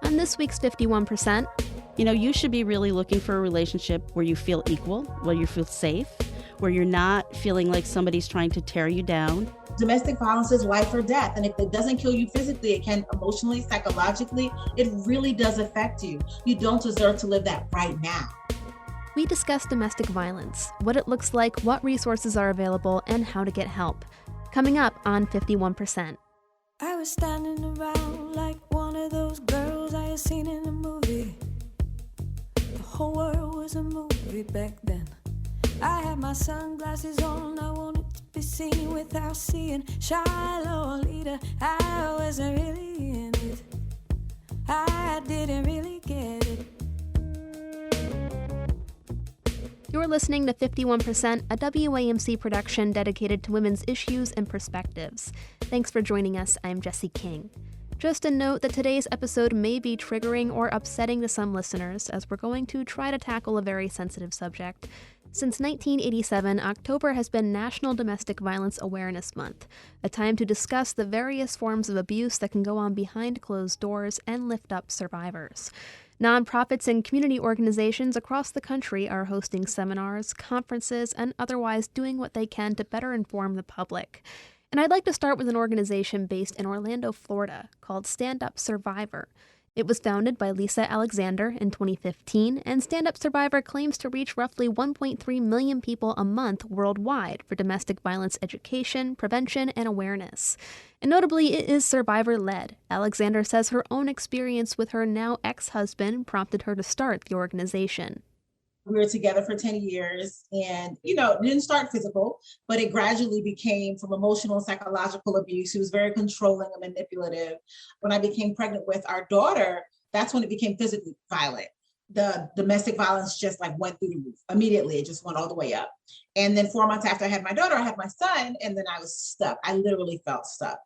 On this week's 51%, You should be really looking for a relationship where you feel equal, where you feel safe, where you're not feeling like somebody's trying to tear you down. Domestic violence is life or death. And if it doesn't kill you physically, it can emotionally, psychologically. It really does affect you. You don't deserve to live that right now. we discuss domestic violence, what it looks like, what resources are available, and how to get help. Coming up on 51%. I was standing around like one of those girls I had seen in a movie. The whole world was a movie back then. I had my sunglasses on, I wanted to be seen without seeing. Shiloh leader, I wasn't really in it. I didn't really get it. You're listening to 51%, a WAMC production dedicated to women's issues and perspectives. Thanks for joining us. I'm Jessie King. Just a note that today's episode may be triggering or upsetting to some listeners, as we're going to try to tackle a very sensitive subject. Since 1987, October has been National Domestic Violence Awareness Month, a time to discuss the various forms of abuse that can go on behind closed doors and lift up survivors. Nonprofits and community organizations across the country are hosting seminars, conferences, and otherwise doing what they can to better inform the public. And I'd like to start with an organization based in Orlando, Florida, called Stand Up Survivor. It was founded by Lisa Alexander in 2015, and Stand Up Survivor claims to reach roughly 1.3 million people a month worldwide for domestic violence education, prevention, and awareness. And notably, it is survivor-led. Alexander says her own experience with her now ex-husband prompted her to start the organization. We were together for 10 years and, it didn't start physical, but it gradually became from emotional and psychological abuse. He was very controlling and manipulative. When I became pregnant with our daughter, that's when it became physically violent. The domestic violence just went through the roof immediately. It just went all the way up. And then 4 months after I had my daughter, I had my son, and then I was stuck. I literally felt stuck.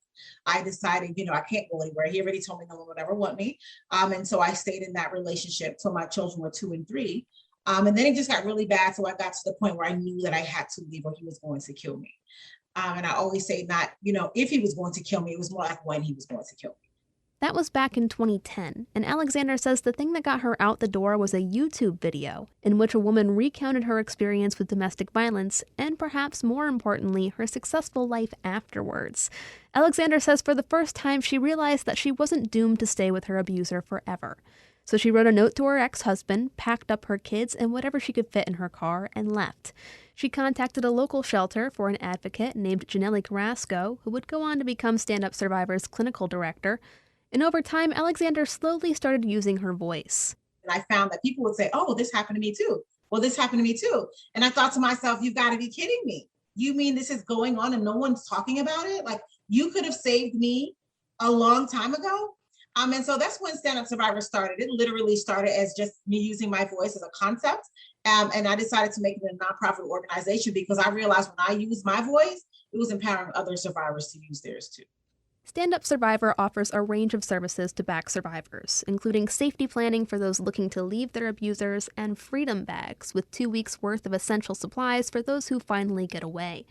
I decided, I can't go anywhere. He already told me no one would ever want me. And so I stayed in that relationship till my children were 2 and 3. And then it just got really bad. So I got to the point where I knew that I had to leave or he was going to kill me. And I always say not, if he was going to kill me, it was more like when he was going to kill me. That was back in 2010, and Alexander says the thing that got her out the door was a YouTube video in which a woman recounted her experience with domestic violence and, perhaps more importantly, her successful life afterwards. Alexander says for the first time she realized that she wasn't doomed to stay with her abuser forever. So she wrote a note to her ex-husband, packed up her kids and whatever she could fit in her car, and left. She contacted a local shelter for an advocate named Janelle Carrasco, who would go on to become Stand Up Survivor's clinical director. And over time, Alexander slowly started using her voice. And I found that people would say, oh, this happened to me too. Well, this happened to me too. And I thought to myself, you've got to be kidding me. You mean this is going on and no one's talking about it? You could have saved me a long time ago. And so that's when Stand Up Survivor started. It literally started as just me using my voice as a concept. And I decided to make it a nonprofit organization because I realized when I used my voice, it was empowering other survivors to use theirs too. Stand Up Survivor offers a range of services to back survivors, including safety planning for those looking to leave their abusers and freedom bags with 2 weeks' worth of essential supplies for those who finally get away.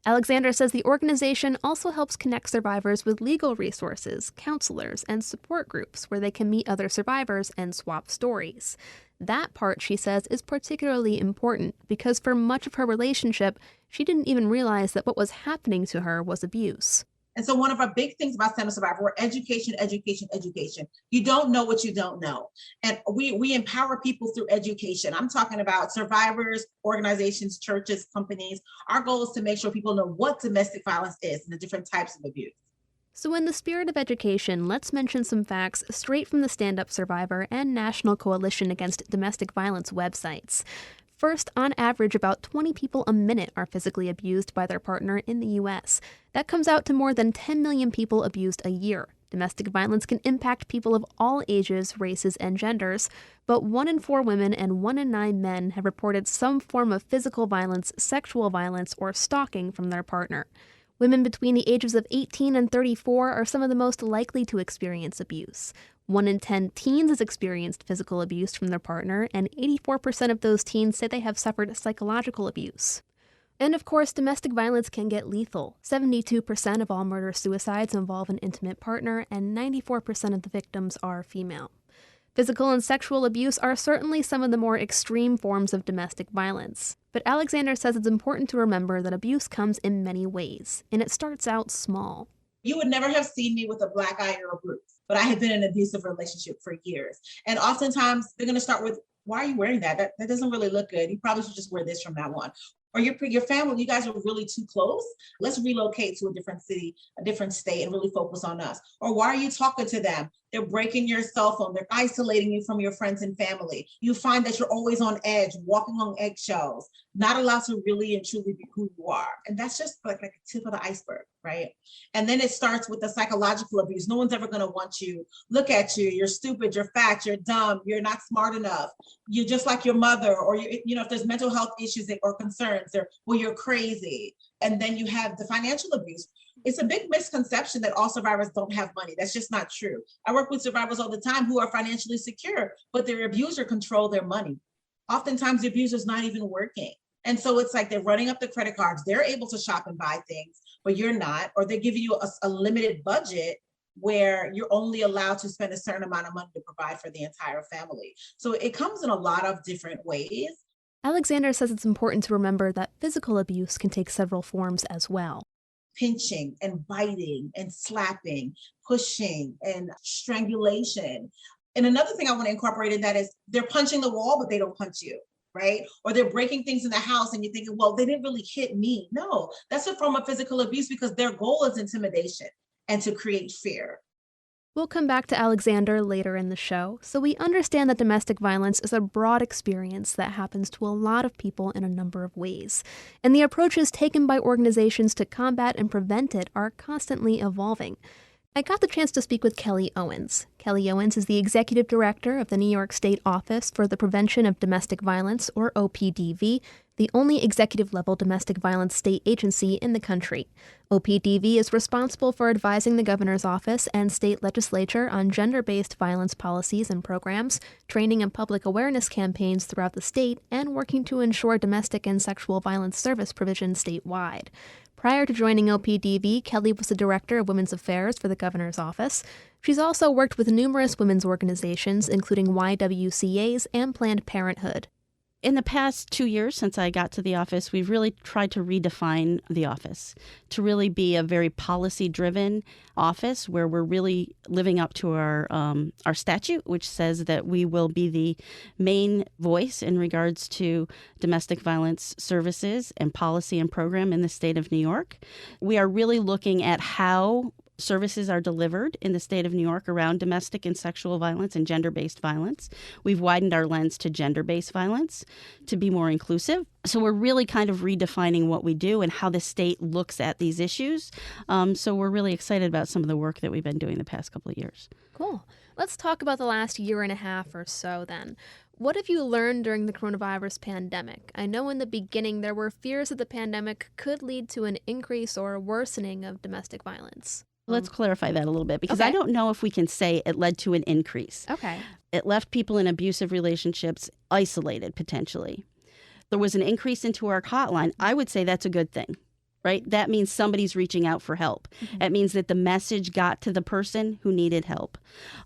Alexander says the organization also helps connect survivors with legal resources, counselors, and support groups where they can meet other survivors and swap stories. That part, she says, is particularly important because for much of her relationship, she didn't even realize that what was happening to her was abuse. And so one of our big things about Stand Up Survivor, we're education, education, education. You don't know what you don't know. And we empower people through education. I'm talking about survivors, organizations, churches, companies. Our goal is to make sure people know what domestic violence is and the different types of abuse. So in the spirit of education, let's mention some facts straight from the Stand Up Survivor and National Coalition Against Domestic Violence websites. First, on average, about 20 people a minute are physically abused by their partner in the U.S. That comes out to more than 10 million people abused a year. Domestic violence can impact people of all ages, races, and genders, but 1 in 4 women and 1 in 9 men have reported some form of physical violence, sexual violence, or stalking from their partner. Women between the ages of 18 and 34 are some of the most likely to experience abuse. 1 in 10 teens has experienced physical abuse from their partner, and 84% of those teens say they have suffered psychological abuse. And of course, domestic violence can get lethal. 72% of all murder-suicides involve an intimate partner, and 94% of the victims are female. Physical and sexual abuse are certainly some of the more extreme forms of domestic violence. But Alexander says it's important to remember that abuse comes in many ways, and it starts out small. You would never have seen me with a black eye or a bruise, but I had been in an abusive relationship for years. And oftentimes they're going to start with, why are you wearing that? That doesn't really look good. You probably should just wear this from now on. Or your family, you guys are really too close. Let's relocate to a different city, a different state, and really focus on us. Or why are you talking to them? They're breaking your cell phone. They're isolating you from your friends and family. You find that you're always on edge, walking on eggshells, not allowed to really and truly be who you are. And that's just like a tip of the iceberg, right? And then it starts with the psychological abuse. No one's ever going to want you. Look at you. You're stupid. You're fat. You're dumb. You're not smart enough. You're just like your mother. Or, if there's mental health issues or concerns, you're crazy. And then you have the financial abuse. It's a big misconception that all survivors don't have money. That's just not true. I work with survivors all the time who are financially secure, but their abuser control their money. Oftentimes the abuser's not even working. And so it's like they're running up the credit cards. They're able to shop and buy things, but you're not, or they're giving you a limited budget where you're only allowed to spend a certain amount of money to provide for the entire family. So it comes in a lot of different ways. Alexander says it's important to remember that physical abuse can take several forms as well. Pinching and biting and slapping, pushing and strangulation. And another thing I want to incorporate in that is they're punching the wall, but they don't punch you, right? Or they're breaking things in the house and you're thinking, well, they didn't really hit me. No, that's a form of physical abuse because their goal is intimidation and to create fear. We'll come back to Alexander later in the show, so we understand that domestic violence is a broad experience that happens to a lot of people in a number of ways, and the approaches taken by organizations to combat and prevent it are constantly evolving. I got the chance to speak with Kelli Owens. Kelli Owens is the executive director of the New York State Office for the Prevention of Domestic Violence, or OPDV, the only executive-level domestic violence state agency in the country. OPDV is responsible for advising the governor's office and state legislature on gender-based violence policies and programs, training and public awareness campaigns throughout the state, and working to ensure domestic and sexual violence service provision statewide. Prior to joining OPDV, Kelli was the director of women's affairs for the governor's office. She's also worked with numerous women's organizations, including YWCAs and Planned Parenthood. In the past 2 years since I got to the office, we've really tried to redefine the office to really be a very policy-driven office where we're really living up to our statute, which says that we will be the main voice in regards to domestic violence services and policy and program in the state of New York. We are really looking at how services are delivered in the state of New York around domestic and sexual violence and gender-based violence. We've widened our lens to gender-based violence to be more inclusive. So we're really kind of redefining what we do and how the state looks at these issues. So we're really excited about some of the work that we've been doing the past couple of years. Cool. Let's talk about the last year and a half or so then. What have you learned during the coronavirus pandemic? I know in the beginning there were fears that the pandemic could lead to an increase or worsening of domestic violence. Let's clarify that a little bit because I don't know if we can say it led to an increase. Okay. It left people in abusive relationships isolated potentially. There was an increase into our hotline. I would say that's a good thing, right? That means somebody's reaching out for help. Mm-hmm. It means that the message got to the person who needed help.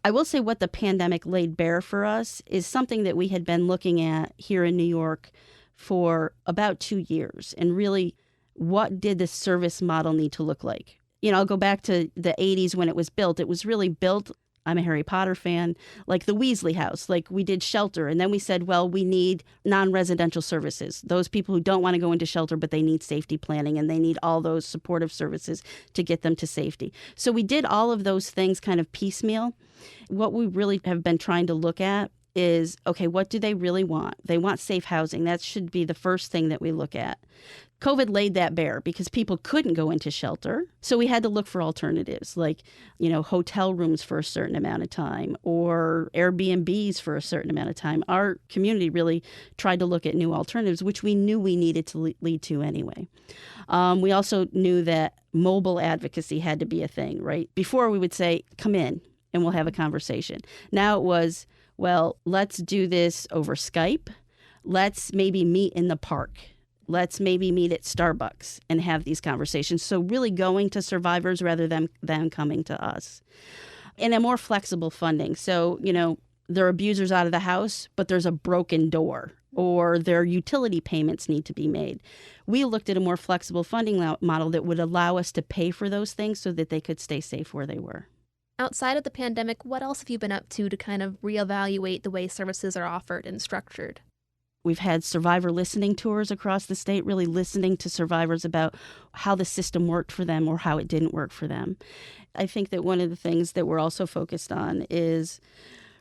I will say what the pandemic laid bare for us is something that we had been looking at here in New York for about 2 years. And really, what did the service model need to look like? I'll go back to the 80s when it was built. It was really built, I'm a Harry Potter fan, like the Weasley house, like we did shelter. And then we said, well, we need non-residential services. Those people who don't want to go into shelter, but they need safety planning and they need all those supportive services to get them to safety. So we did all of those things kind of piecemeal. What we really have been trying to look at is, okay, what do they really want? They want safe housing. That should be the first thing that we look at. COVID laid that bare because people couldn't go into shelter. So we had to look for alternatives like, hotel rooms for a certain amount of time or Airbnbs for a certain amount of time. Our community really tried to look at new alternatives, which we knew we needed to lead to anyway. We also knew that mobile advocacy had to be a thing, right? Before we would say, come in and we'll have a conversation. Now it was, well, let's do this over Skype. Let's maybe meet in the park. Let's maybe meet at Starbucks and have these conversations. So really going to survivors rather than them coming to us. And a more flexible funding. So, there are abusers out of the house, but there's a broken door or their utility payments need to be made. We looked at a more flexible funding model that would allow us to pay for those things so that they could stay safe where they were. Outside of the pandemic, what else have you been up to kind of reevaluate the way services are offered and structured? We've had survivor listening tours across the state, really listening to survivors about how the system worked for them or how it didn't work for them. I think that one of the things that we're also focused on is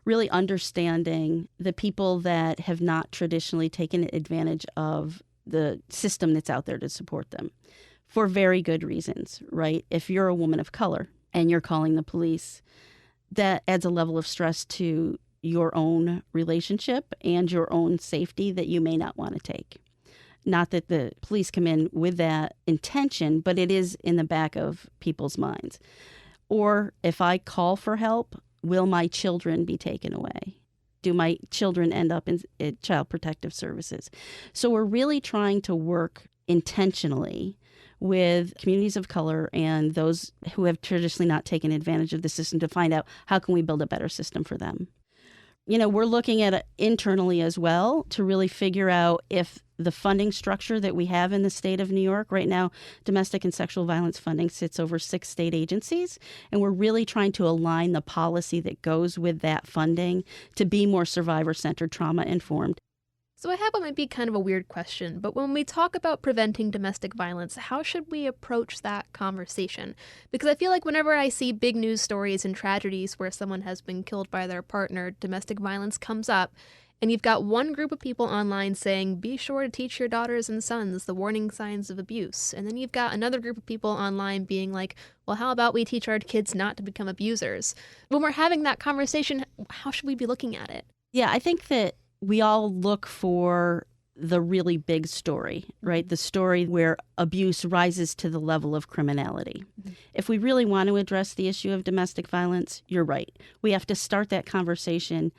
really understanding the people that have not traditionally taken advantage of the system that's out there to support them for very good reasons, right? If you're a woman of color and you're calling the police, that adds a level of stress to your own relationship and your own safety that you may not want to take. Not that the police come in with that intention, but it is in the back of people's minds. Or if I call for help, will my children be taken away? Do my children end up in Child Protective Services? So we're really trying to work intentionally with communities of color and those who have traditionally not taken advantage of the system to find out how can we build a better system for them. We're looking at it internally as well to really figure out if the funding structure that we have in the state of New York right now, domestic and sexual violence funding sits over 6 state agencies, and we're really trying to align the policy that goes with that funding to be more survivor-centered, trauma-informed. So I have what might be kind of a weird question, but when we talk about preventing domestic violence, how should we approach that conversation? Because I feel like whenever I see big news stories and tragedies where someone has been killed by their partner, domestic violence comes up, and you've got one group of people online saying, be sure to teach your daughters and sons the warning signs of abuse. And then you've got another group of people online being like, well, how about we teach our kids not to become abusers? When we're having that conversation, how should we be looking at it? Yeah, I think that we all look for the really big story, right? The story where abuse rises to the level of criminality. Mm-hmm. If we really want to address the issue of domestic violence, you're right. We have to start that conversation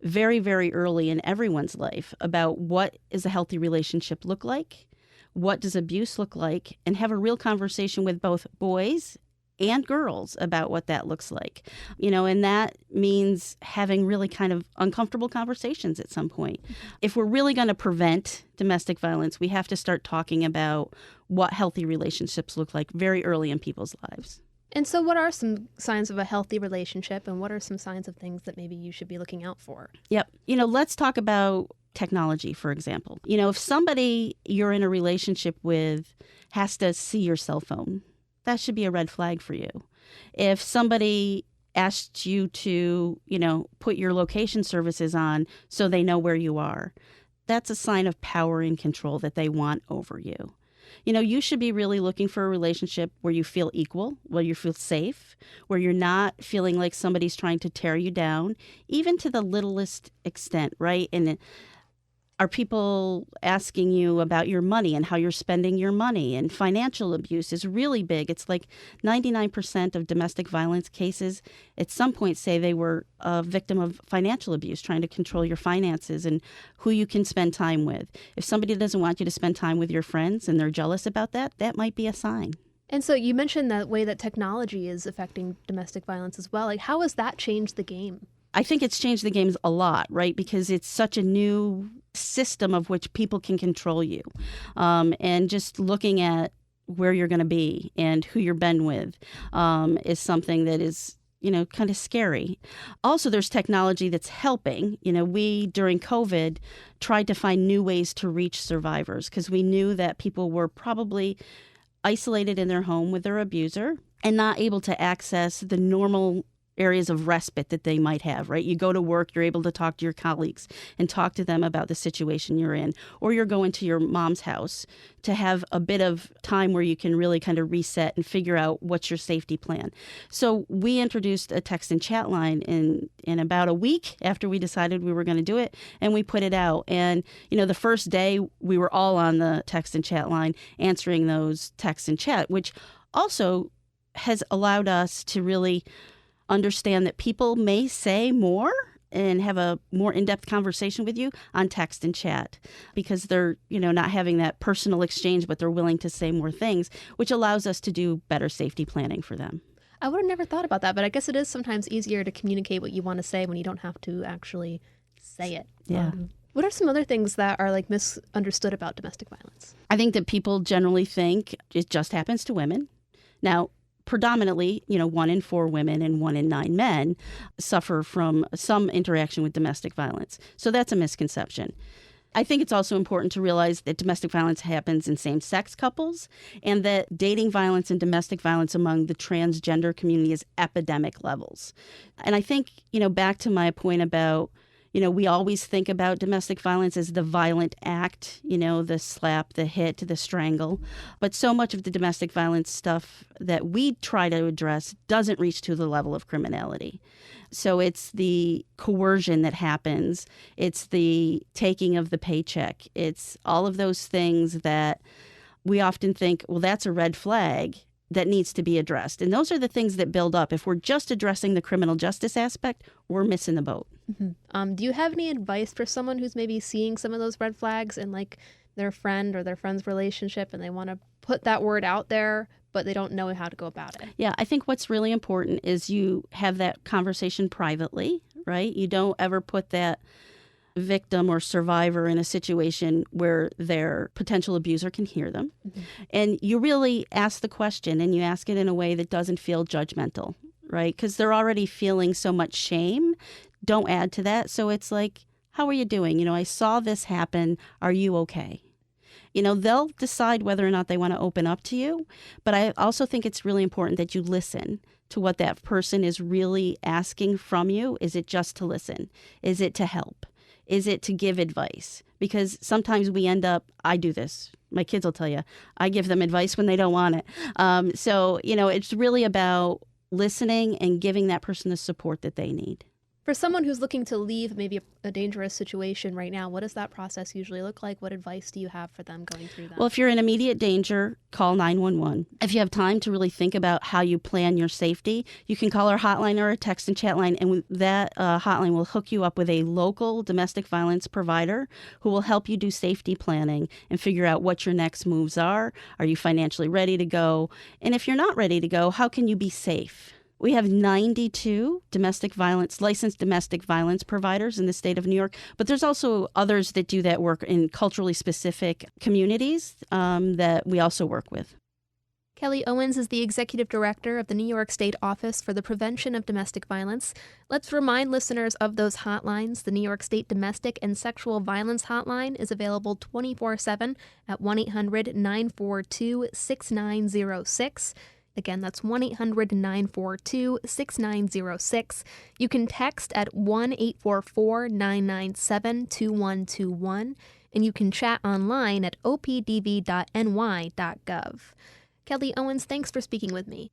very, very early in everyone's life about what does a healthy relationship look like? What does abuse look like? And have a real conversation with both boys and girls about what that looks like, and that means having really kind of uncomfortable conversations at some point. If we're really going to prevent domestic violence, we have to start talking about what healthy relationships look like very early in people's lives. And so what are some signs of a healthy relationship, and what are some signs of things that maybe you should be looking out for? Yep. Let's talk about technology, for example. If somebody you're in a relationship with has to see your cell phone, that should be a red flag for you. If somebody asked you to, put your location services on so they know where you are, that's a sign of power and control that they want over you. You should be really looking for a relationship where you feel equal, where you feel safe, where you're not feeling like somebody's trying to tear you down, even to the littlest extent, right? And are people asking you about your money and how you're spending your money? And financial abuse is really big. It's like 99% of domestic violence cases at some point say they were a victim of financial abuse, trying to control your finances and who you can spend time with. If somebody doesn't want you to spend time with your friends and they're jealous about that, that might be a sign. And so you mentioned that way that technology is affecting domestic violence as well. Like, how has that changed the game? I think it's changed the games a lot, right? Because it's such a new system of which people can control you. And just looking at where you're going to be and who you're been with is something that is, kind of scary. Also, there's technology that's helping. We, during COVID, tried to find new ways to reach survivors because we knew that people were probably isolated in their home with their abuser and not able to access the normal areas of respite that they might have, right? You go to work, you're able to talk to your colleagues and talk to them about the situation you're in, or you're going to your mom's house to have a bit of time where you can really kind of reset and figure out what's your safety plan. So we introduced a text and chat line in about a week after we decided we were going to do it, and we put it out. And, the first day we were all on the text and chat line answering those texts and chat, which also has allowed us to really understand that people may say more and have a more in-depth conversation with you on text and chat, because they're, not having that personal exchange, but they're willing to say more things, which allows us to do better safety planning for them. I would have never thought about that, but I guess it is sometimes easier to communicate what you want to say when you don't have to actually say it. Yeah. What are some other things that are misunderstood about domestic violence? I think that people generally think it just happens to women. Now, predominantly, 1 in 4 women and 1 in 9 men suffer from some interaction with domestic violence. So that's a misconception. I think it's also important to realize that domestic violence happens in same-sex couples, and that dating violence and domestic violence among the transgender community is epidemic levels. And I think, back to my point about, we always think about domestic violence as the violent act, the slap, the hit, the strangle. But so much of the domestic violence stuff that we try to address doesn't reach to the level of criminality. So it's the coercion that happens. It's the taking of the paycheck. It's all of those things that we often think, well, that's a red flag that needs to be addressed. And those are the things that build up. If we're just addressing the criminal justice aspect, we're missing the boat. Mm-hmm. Do you have any advice for someone who's maybe seeing some of those red flags in their friend or their friend's relationship, and they want to put that word out there, but they don't know how to go about it? Yeah, I think what's really important is you have that conversation privately, right? You don't ever put that victim or survivor in a situation where their potential abuser can hear them. Mm-hmm. And you really ask the question, and you ask it in a way that doesn't feel judgmental, right? Because they're already feeling so much shame. Don't add to that. So it's like, how are you doing? I saw this happen. Are you okay? They'll decide whether or not they want to open up to you. But I also think it's really important that you listen to what that person is really asking from you. Is it just to listen? Is it to help? Is it to give advice? Because sometimes we end up, I do this. My kids will tell you, I give them advice when they don't want it. So, it's really about listening and giving that person the support that they need. For someone who's looking to leave maybe a dangerous situation right now, what does that process usually look like? What advice do you have for them going through that? Well, if you're in immediate danger, call 911. If you have time to really think about how you plan your safety, you can call our hotline or a text and chat line, and that hotline will hook you up with a local domestic violence provider who will help you do safety planning and figure out what your next moves are. Are you financially ready to go? And if you're not ready to go, how can you be safe? We have 92 licensed domestic violence providers in the state of New York, but there's also others that do that work in culturally specific communities that we also work with. Kelli Owens is the Executive Director of the New York State Office for the Prevention of Domestic Violence. Let's remind listeners of those hotlines. The New York State Domestic and Sexual Violence Hotline is available 24/7 at 1-800-942-6906. Again, that's 1-800-942-6906. You can text at 1-844-997-2121, and you can chat online at opdv.ny.gov. Kelli Owens, thanks for speaking with me.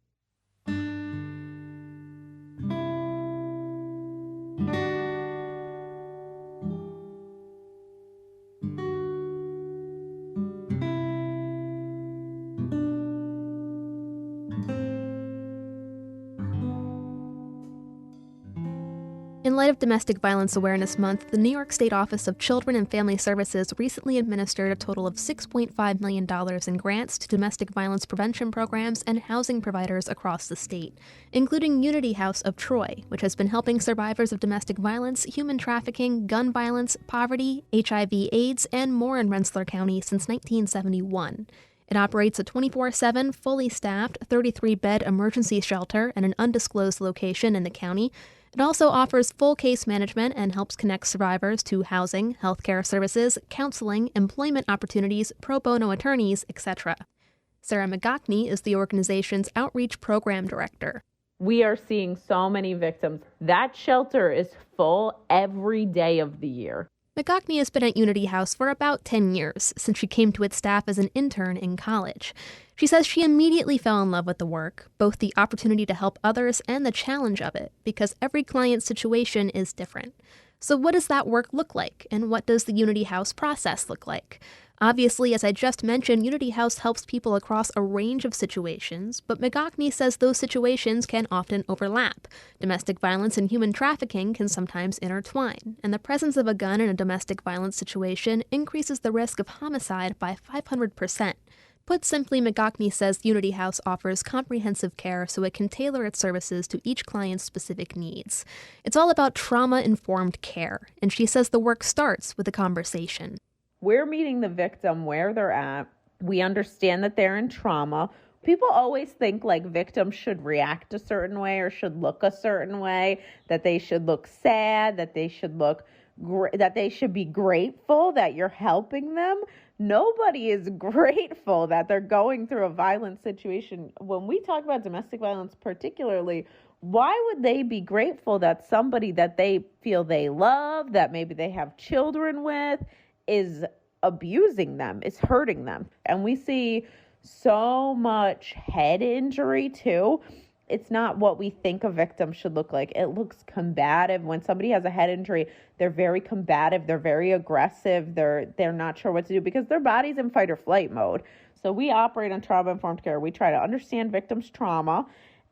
In light of Domestic Violence Awareness Month, the New York State Office of Children and Family Services recently administered a total of $6.5 million in grants to domestic violence prevention programs and housing providers across the state, including Unity House of Troy, which has been helping survivors of domestic violence, human trafficking, gun violence, poverty, HIV/AIDS, and more in Rensselaer County since 1971. It operates a 24/7, fully staffed, 33-bed emergency shelter at an undisclosed location in the county. It also offers full case management and helps connect survivors to housing, healthcare services, counseling, employment opportunities, pro bono attorneys, etc. Sarah McGockney is the organization's Outreach Program Director. We are seeing so many victims. That shelter is full every day of the year. McGockney has been at Unity House for about 10 years, since she came to its staff as an intern in college. She says she immediately fell in love with the work, both the opportunity to help others and the challenge of it, because every client's situation is different. So what does that work look like, and what does the Unity House process look like? Obviously, as I just mentioned, Unity House helps people across a range of situations, but McGockney says those situations can often overlap. Domestic violence and human trafficking can sometimes intertwine, and the presence of a gun in a domestic violence situation increases the risk of homicide by 500%. Put simply, McGockney says Unity House offers comprehensive care so it can tailor its services to each client's specific needs. It's all about trauma-informed care, and she says the work starts with a conversation. We're meeting the victim where they're at. We understand that they're in trauma. People always think like victims should react a certain way or should look a certain way, that they should look sad, that they should that they should be grateful that you're helping them. Nobody is grateful that they're going through a violent situation. When we talk about domestic violence particularly, why would they be grateful that somebody that they feel they love, that maybe they have children with, is abusing them, is hurting them? And we see so much head injury too. It's not what we think a victim should look like. It looks combative. When somebody has a head injury, they're very combative, they're very aggressive, they're not sure what to do because their body's in fight or flight mode. So we operate on trauma-informed care. We try to understand victims' trauma,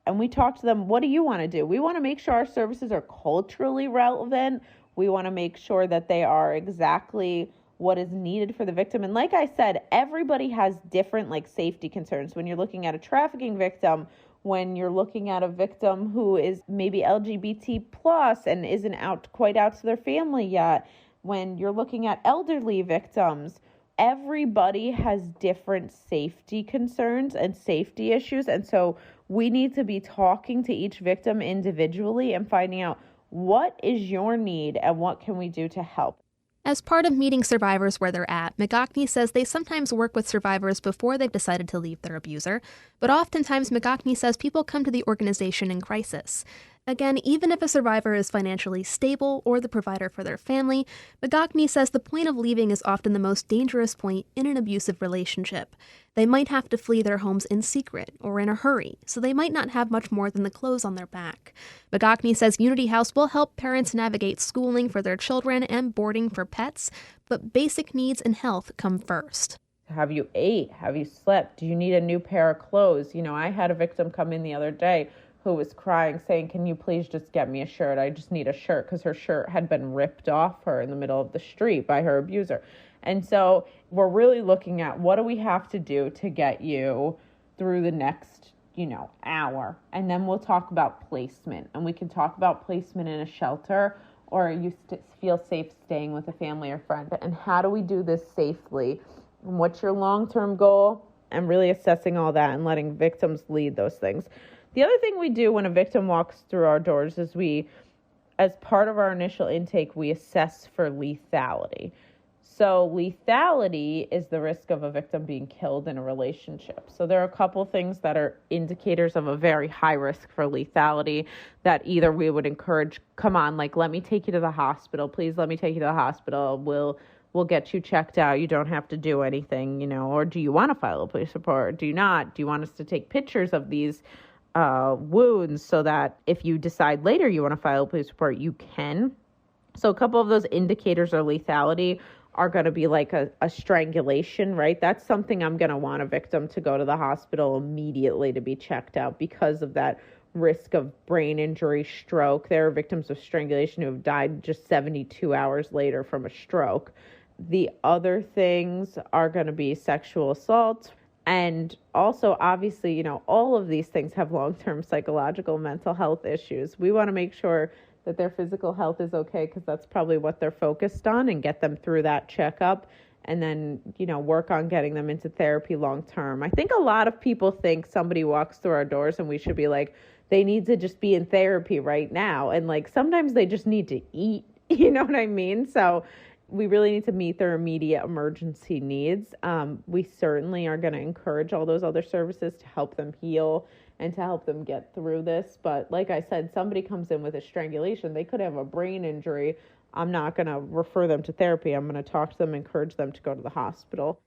and we talk to them, what do you want to do? We want to make sure our services are culturally relevant. We want to make sure that they are exactly what is needed for the victim. And like I said, everybody has different safety concerns. When you're looking at a trafficking victim, when you're looking at a victim who is maybe LGBT plus and isn't quite out to their family yet, when you're looking at elderly victims, everybody has different safety concerns and safety issues. And so we need to be talking to each victim individually and finding out what is your need and what can we do to help. As part of meeting survivors where they're at, McGockney says they sometimes work with survivors before they've decided to leave their abuser, but oftentimes McGockney says people come to the organization in crisis. Again, even if a survivor is financially stable or the provider for their family, McGockney says the point of leaving is often the most dangerous point in an abusive relationship. They might have to flee their homes in secret or in a hurry, so they might not have much more than the clothes on their back. McGockney says Unity House will help parents navigate schooling for their children and boarding for pets, but basic needs and health come first. Have you ate? Have you slept? Do you need a new pair of clothes? I had a victim come in the other day who was crying, saying, can you please just get me a shirt? I just need a shirt, because her shirt had been ripped off her in the middle of the street by her abuser. And so we're really looking at what do we have to do to get you through the next, hour. And then we'll talk about placement. And we can talk about placement in a shelter, or you feel safe staying with a family or friend. And how do we do this safely? And what's your long-term goal? And really assessing all that and letting victims lead those things. The other thing we do when a victim walks through our doors is as part of our initial intake, we assess for lethality. So lethality is the risk of a victim being killed in a relationship. So there are a couple things that are indicators of a very high risk for lethality that either we would encourage, come on, let me take you to the hospital. Please let me take you to the hospital. We'll get you checked out. You don't have to do anything, or do you want to file a police report? Do you not? Do you want us to take pictures of these wounds so that if you decide later you want to file a police report, you can? So a couple of those indicators of lethality are going to be like a strangulation, right? That's something I'm going to want a victim to go to the hospital immediately to be checked out because of that risk of brain injury, stroke. There are victims of strangulation who have died just 72 hours later from a stroke. The other things are going to be sexual assault. And also, obviously, all of these things have long-term psychological, mental health issues. We want to make sure that their physical health is okay because that's probably what they're focused on, and get them through that checkup and then, work on getting them into therapy long-term. I think a lot of people think somebody walks through our doors and we should be like, they need to just be in therapy right now. And sometimes they just need to eat, you know what I mean? So we really need to meet their immediate emergency needs. We certainly are going to encourage all those other services to help them heal and to help them get through this. But like I said, somebody comes in with a strangulation, they could have a brain injury. I'm not going to refer them to therapy. I'm going to talk to them, encourage them to go to the hospital.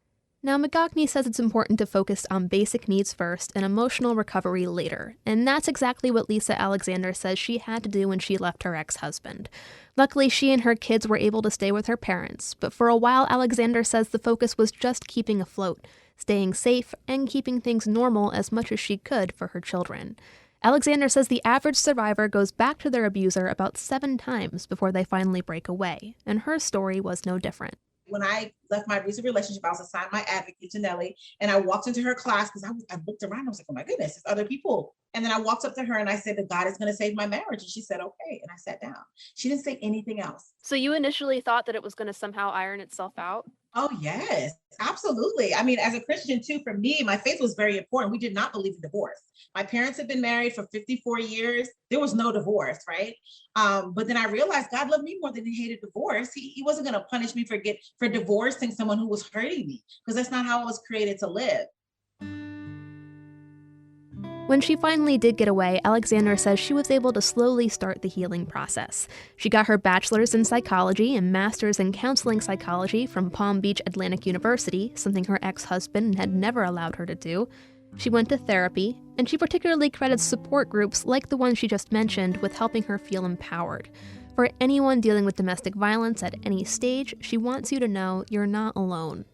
Now, McGockney says it's important to focus on basic needs first and emotional recovery later, and that's exactly what Lisa Alexander says she had to do when she left her ex-husband. Luckily, she and her kids were able to stay with her parents, but for a while, Alexander says the focus was just keeping afloat, staying safe, and keeping things normal as much as she could for her children. Alexander says the average survivor goes back to their abuser about 7 times before they finally break away, and her story was no different. When I left my abusive relationship, I was assigned my advocate, Janelli, and I walked into her class because I looked around. I was like, oh my goodness, there's other people. And then I walked up to her and I said that God is going to save my marriage. And she said, okay. And I sat down. She didn't say anything else. So you initially thought that it was going to somehow iron itself out? Oh, yes, absolutely. I mean, as a Christian too, for me, my faith was very important. We did not believe in divorce. My parents had been married for 54 years. There was no divorce, right? But then I realized God loved me more than he hated divorce. He wasn't going to punish me for divorcing someone who was hurting me, because that's not how I was created to live. When she finally did get away, Alexander says she was able to slowly start the healing process. She got her bachelor's in psychology and master's in counseling psychology from Palm Beach Atlantic University, something her ex-husband had never allowed her to do. She went to therapy, and she particularly credits support groups like the one she just mentioned with helping her feel empowered. For anyone dealing with domestic violence at any stage, she wants you to know you're not alone.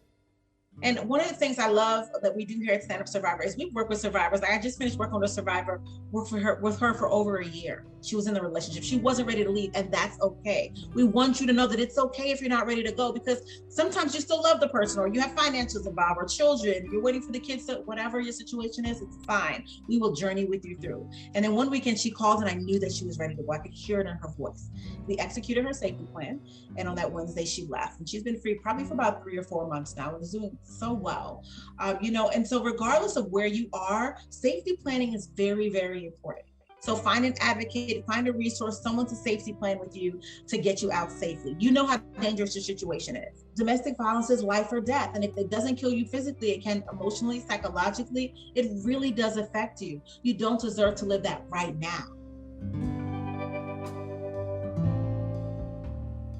And one of the things I love that we do here at Stand Up Survivor is we work with survivors. I just finished working on a survivor, worked with her for over a year. She was in the relationship. She wasn't ready to leave, and that's okay. We want you to know that it's okay if you're not ready to go, because sometimes you still love the person, or you have financials involved, or children, you're waiting for the kids to, whatever your situation is, it's fine. We will journey with you through. And then one weekend she called and I knew that she was ready to go. I could hear it in her voice. We executed her safety plan, and on that Wednesday she left. And she's been free probably for about 3 or 4 months now and is doing so well. And so regardless of where you are, safety planning is very, very important. So find an advocate, find a resource, someone to safety plan with you to get you out safely. You know how dangerous your situation is. Domestic violence is life or death. And if it doesn't kill you physically, it can emotionally, psychologically, it really does affect you. You don't deserve to live that right now.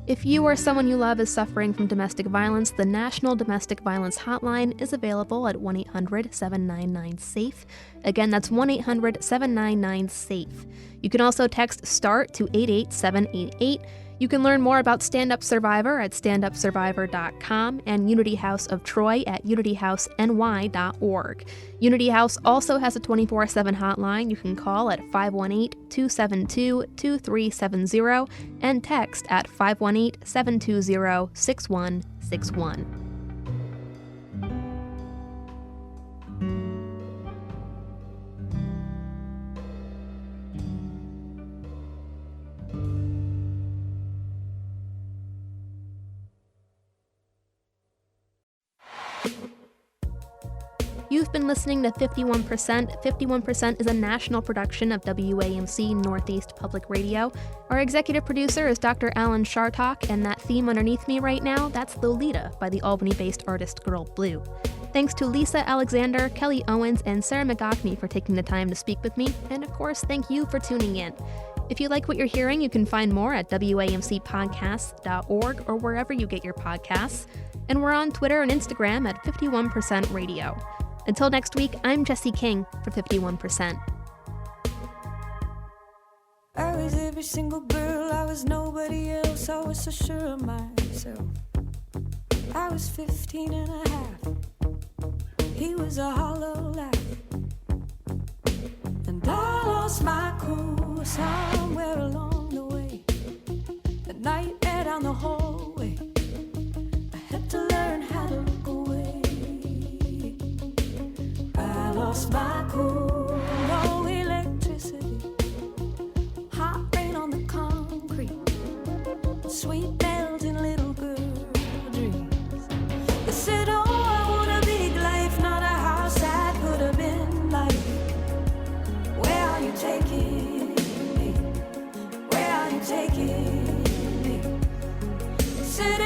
If you or someone you love is suffering from domestic violence, the National Domestic Violence Hotline is available at 1-800-799-SAFE. Again, that's 1-800-799-SAFE. You can also text START to 88788. You can learn more about Stand Up Survivor at standupsurvivor.com and Unity House of Troy at unityhouseny.org. Unity House also has a 24/7 hotline you can call at 518-272-2370 and text at 518-720-6161. You've been listening to 51%. 51% is a national production of WAMC Northeast Public Radio. Our executive producer is Dr. Alan Shartok, and that theme underneath me right now, that's Lolita by the Albany-based artist Girl Blue. Thanks to Lisa Alexander, Kelli Owens, and Sarah McGockney for taking the time to speak with me, and of course, thank you for tuning in. If you like what you're hearing, you can find more at WAMCpodcasts.org or wherever you get your podcasts. And we're on Twitter and Instagram at 51% Radio. Until next week, I'm Jessie King for 51%. I was every single girl, I was nobody else, I was so sure of myself. I was 15 and a half, he was a hollow laugh. And I lost my cool somewhere along the way. The night air down the hallway, I had to learn how to look away. I lost my cool, no electricity, hot rain on the concrete, sweet melting little girl dreams. They said, oh, I want a big life, not a house that could have been life. Where are you taking me? Where are you taking me? They said,